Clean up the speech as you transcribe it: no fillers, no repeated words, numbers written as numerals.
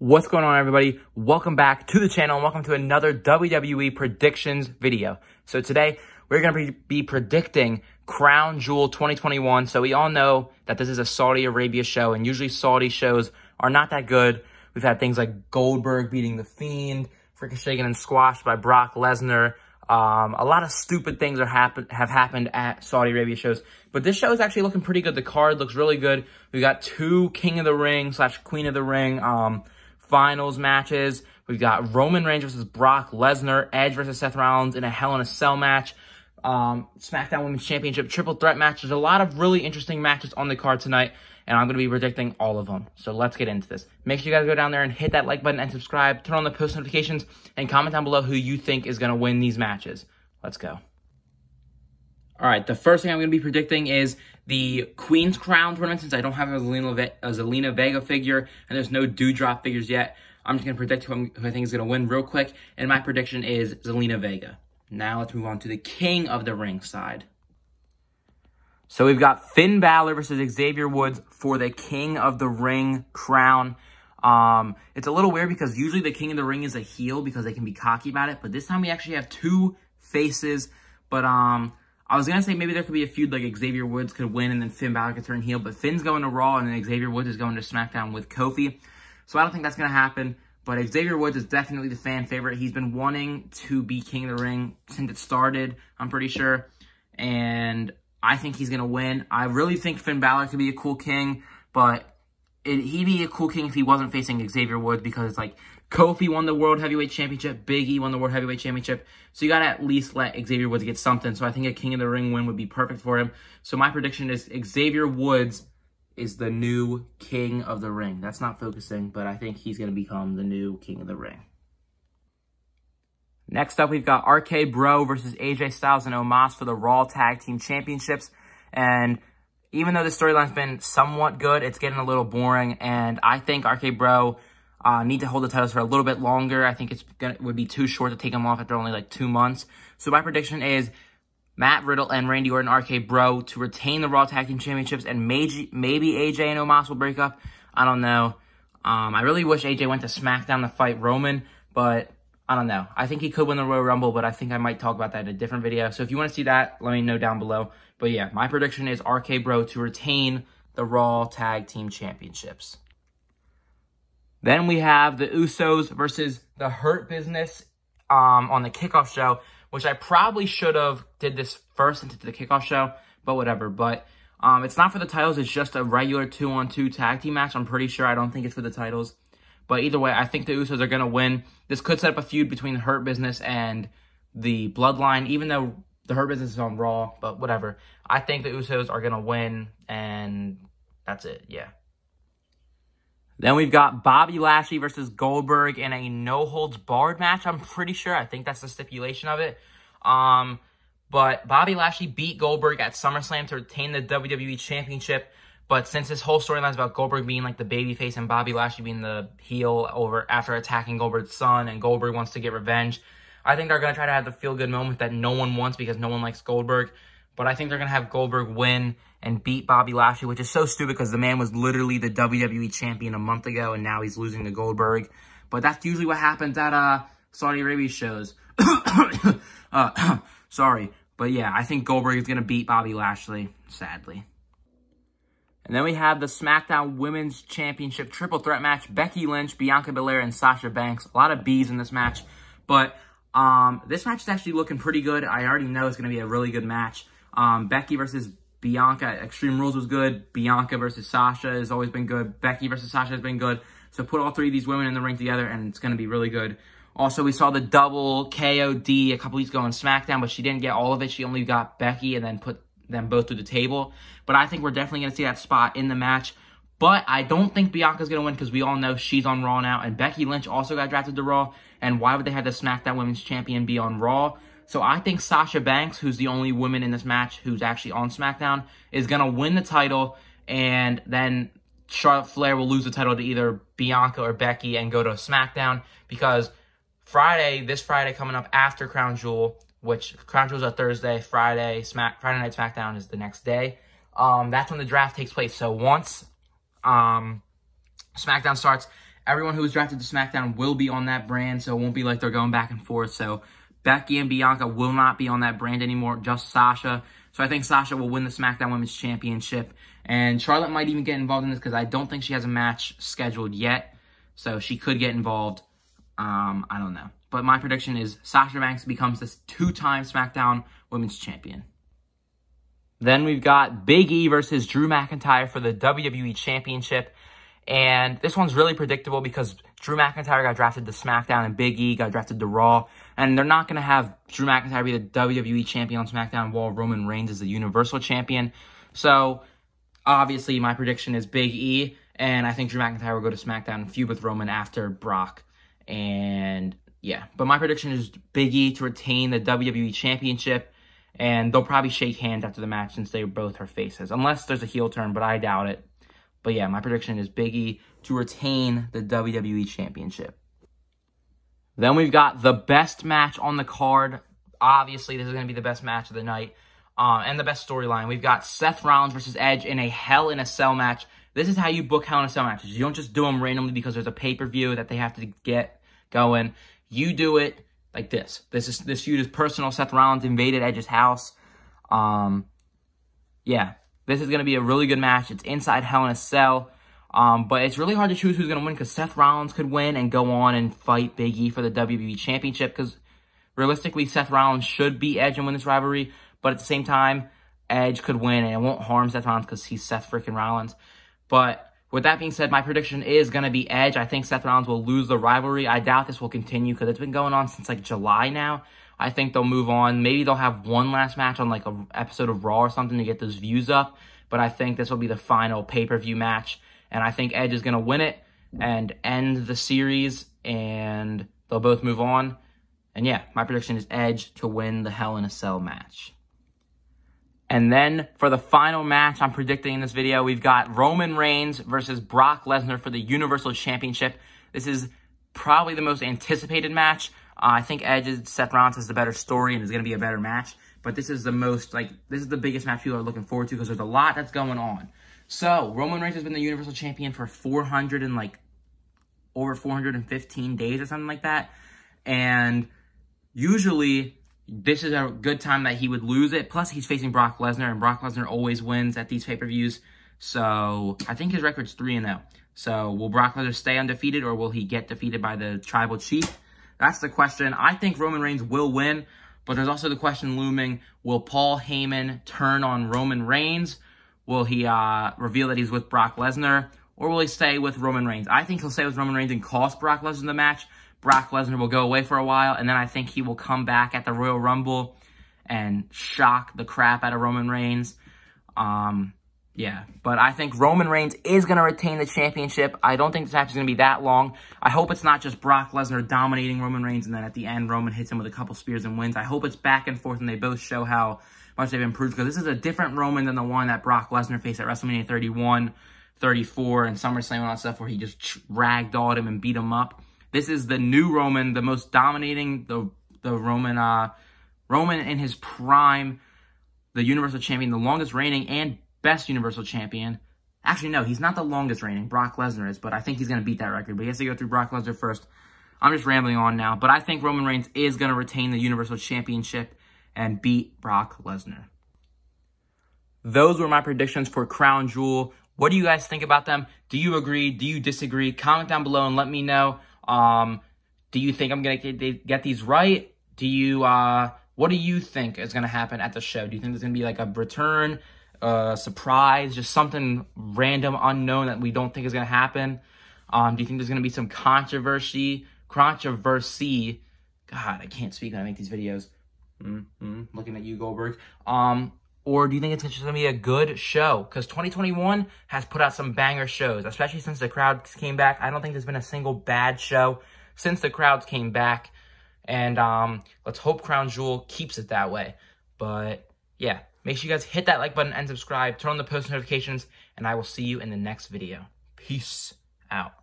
What's going on, everybody? Welcome back to the channel and welcome to another WWE predictions video. So today we're going to be predicting Crown Jewel 2021. So we all know that this is a Saudi Arabia show, and usually Saudi shows are not that good. We've had things like Goldberg beating The Fiend, Ricochet getting squashed by Brock Lesnar. A lot of stupid things have happened at Saudi Arabia shows. But this show is actually looking pretty good. The card looks really good. We got two King of the Ring / Queen of the Ring finals matches. We've got Roman Reigns versus Brock Lesnar, Edge versus Seth Rollins in a Hell in a Cell match, SmackDown Women's Championship triple threat match. There's a lot of really interesting matches on the card tonight, and I'm going to be predicting all of them. So let's get into this. Make sure you guys go down there and hit that like button and subscribe, turn on the post notifications, and comment down below who you think is going to win these matches. Let's go. All right, the first thing I'm going to be predicting is the Queen's Crown tournament. Since I don't have a Zelina Vega figure and there's no Dewdrop figures yet, I'm just going to predict who I think is going to win real quick. And my prediction is Zelina Vega. Now let's move on to the King of the Ring side. So we've got Finn Balor versus Xavier Woods for the King of the Ring crown. It's a little weird because usually the King of the Ring is a heel because they can be cocky about it. But this time we actually have two faces. But I was going to say maybe there could be a feud like Xavier Woods could win and then Finn Balor could turn heel. But Finn's going to Raw and then Xavier Woods is going to SmackDown with Kofi. So I don't think that's going to happen. But Xavier Woods is definitely the fan favorite. He's been wanting to be King of the Ring since it started, I'm pretty sure. And I think he's going to win. I really think Finn Balor could be a cool king. But he'd be a cool king if he wasn't facing Xavier Woods, because it's like Kofi won the World Heavyweight Championship, Big E won the World Heavyweight Championship, so you got to at least let Xavier Woods get something. So I think a King of the Ring win would be perfect for him. So my prediction is Xavier Woods is the new King of the Ring. That's not focusing, but I think he's going to become the new King of the Ring. Next up, we've got RK Bro versus AJ Styles and Omos for the Raw Tag Team Championships. And even though the storyline's been somewhat good, it's getting a little boring. And I think RK Bro need to hold the titles for a little bit longer. I think it would be too short to take them off after only like 2 months. So my prediction is Matt Riddle and Randy Orton, RK Bro, to retain the Raw Tag Team Championships, and maybe AJ and Omos will break up. I don't know. I really wish AJ went to SmackDown to fight Roman, but I don't know. I think he could win the Royal Rumble, but I think I might talk about that in a different video. So if you want to see that, let me know down below. But yeah, my prediction is RK Bro to retain the Raw Tag Team Championships. Then we have the Usos versus the Hurt Business on the kickoff show, which I probably should have did this first into the kickoff show, but whatever. But it's not for the titles. It's just a regular 2-on-2 tag team match. I'm pretty sure. I don't think it's for the titles. But either way, I think the Usos are going to win. This could set up a feud between the Hurt Business and the Bloodline, even though the Hurt Business is on Raw, but whatever. I think the Usos are going to win, and that's it, yeah. Then we've got Bobby Lashley versus Goldberg in a no-holds-barred match, I'm pretty sure. I think that's the stipulation of it. But Bobby Lashley beat Goldberg at SummerSlam to retain the WWE Championship. But since this whole storyline is about Goldberg being like the babyface and Bobby Lashley being the heel after attacking Goldberg's son, and Goldberg wants to get revenge, I think they're going to try to have the feel-good moment that no one wants because no one likes Goldberg. But I think they're going to have Goldberg win and beat Bobby Lashley, which is so stupid because the man was literally the WWE champion a month ago, and now he's losing to Goldberg. But that's usually what happens at Saudi Arabia shows. Sorry. But yeah, I think Goldberg is going to beat Bobby Lashley, sadly. And then we have the SmackDown Women's Championship triple threat match. Becky Lynch, Bianca Belair, and Sasha Banks. A lot of B's in this match. But this match is actually looking pretty good. I already know it's going to be a really good match. Becky versus Bianca, Extreme Rules was good. Bianca versus Sasha has always been good. Becky versus Sasha has been good. So put all three of these women in the ring together, and it's going to be really good. Also, we saw the double KOD a couple weeks ago on SmackDown, but she didn't get all of it. She only got Becky and then put them both through the table. But I think we're definitely going to see that spot in the match. But I don't think Bianca's going to win because we all know she's on Raw now. And Becky Lynch also got drafted to Raw. And why would they have the SmackDown Women's Champion be on Raw? So I think Sasha Banks, who's the only woman in this match who's actually on SmackDown, is going to win the title. And then Charlotte Flair will lose the title to either Bianca or Becky and go to SmackDown. Because this Friday coming up after Crown Jewel, which Crown Jewel's a Thursday, Friday Night SmackDown is the next day. That's when the draft takes place. So once SmackDown starts, everyone who was drafted to SmackDown will be on that brand, so it won't be like they're going back and forth. So Becky and Bianca will not be on that brand anymore, just Sasha. So I think Sasha will win the SmackDown Women's Championship. And Charlotte might even get involved in this because I don't think she has a match scheduled yet. So she could get involved. I don't know. But my prediction is Sasha Banks becomes this 2-time SmackDown Women's Champion. Then we've got Big E versus Drew McIntyre for the WWE Championship. And this one's really predictable because Drew McIntyre got drafted to SmackDown and Big E got drafted to Raw. And they're not going to have Drew McIntyre be the WWE Champion on SmackDown while Roman Reigns is the Universal Champion. So, obviously, my prediction is Big E. And I think Drew McIntyre will go to SmackDown and feud with Roman after Brock. And, yeah. But my prediction is Big E to retain the WWE Championship. And they'll probably shake hands after the match since they both are faces. Unless there's a heel turn, but I doubt it. But yeah, my prediction is Big E to retain the WWE Championship. Then we've got the best match on the card. Obviously, this is going to be the best match of the night. And the best storyline. We've got Seth Rollins versus Edge in a Hell in a Cell match. This is how you book Hell in a Cell matches. You don't just do them randomly because there's a pay-per-view that they have to get going. You do it like this. This feud is personal. Seth Rollins invaded Edge's house. Yeah. This is going to be a really good match. It's inside Hell in a Cell. But it's really hard to choose who's going to win because Seth Rollins could win and go on and fight Big E for the WWE Championship because realistically, Seth Rollins should beat Edge and win this rivalry. But at the same time, Edge could win and it won't harm Seth Rollins because he's Seth freaking Rollins. But with that being said, my prediction is going to be Edge. I think Seth Rollins will lose the rivalry. I doubt this will continue because it's been going on since like July now. I think they'll move on. Maybe they'll have one last match on like an episode of Raw or something to get those views up. But I think this will be the final pay-per-view match. And I think Edge is going to win it and end the series. And they'll both move on. And yeah, my prediction is Edge to win the Hell in a Cell match. And then for the final match I'm predicting in this video, we've got Roman Reigns versus Brock Lesnar for the Universal Championship. This is probably the most anticipated match. I think Edge's Seth Rollins has the better story and is going to be a better match. But this is the most, this is the biggest match people are looking forward to because there's a lot that's going on. So, Roman Reigns has been the Universal Champion for over 415 days or something like that. And usually, this is a good time that he would lose it. Plus, he's facing Brock Lesnar, and Brock Lesnar always wins at these pay-per-views. So, I think his record's 3-0. So, will Brock Lesnar stay undefeated, or will he get defeated by the Tribal Chief? That's the question. I think Roman Reigns will win, but there's also the question looming, will Paul Heyman turn on Roman Reigns? Will he reveal that he's with Brock Lesnar, or will he stay with Roman Reigns? I think he'll stay with Roman Reigns and cost Brock Lesnar the match. Brock Lesnar will go away for a while, and then I think he will come back at the Royal Rumble and shock the crap out of Roman Reigns. Yeah, but I think Roman Reigns is going to retain the championship. I don't think this match is going to be that long. I hope it's not just Brock Lesnar dominating Roman Reigns, and then at the end, Roman hits him with a couple spears and wins. I hope it's back and forth, and they both show how much they've improved, because this is a different Roman than the one that Brock Lesnar faced at WrestleMania 31, 34, and SummerSlam and all that stuff, where he just ragdolled him and beat him up. This is the new Roman, the most dominating, the Roman, Roman in his prime, the Universal Champion, the longest reigning and best Universal Champion. Actually, no, he's not the longest reigning. Brock Lesnar is, but I think he's going to beat that record. But he has to go through Brock Lesnar first. I'm just rambling on now, but I think Roman Reigns is going to retain the Universal Championship and beat Brock Lesnar. Those were my predictions for Crown Jewel. What do you guys think about them? Do you agree? Do you disagree? Comment down below and let me know. Do you think I'm going to get these right? Do you, what do you think is going to happen at the show? Do you think there's going to be like a return, surprise, just something random, unknown that we don't think is going to happen? Do you think there's going to be some controversy? God, I can't speak when I make these videos. Looking at you, Goldberg. Or do you think it's just going to be a good show? Because 2021 has put out some banger shows, especially since the crowds came back. I don't think there's been a single bad show since the crowds came back. And let's hope Crown Jewel keeps it that way. But yeah, make sure you guys hit that like button and subscribe. Turn on the post notifications. And I will see you in the next video. Peace out.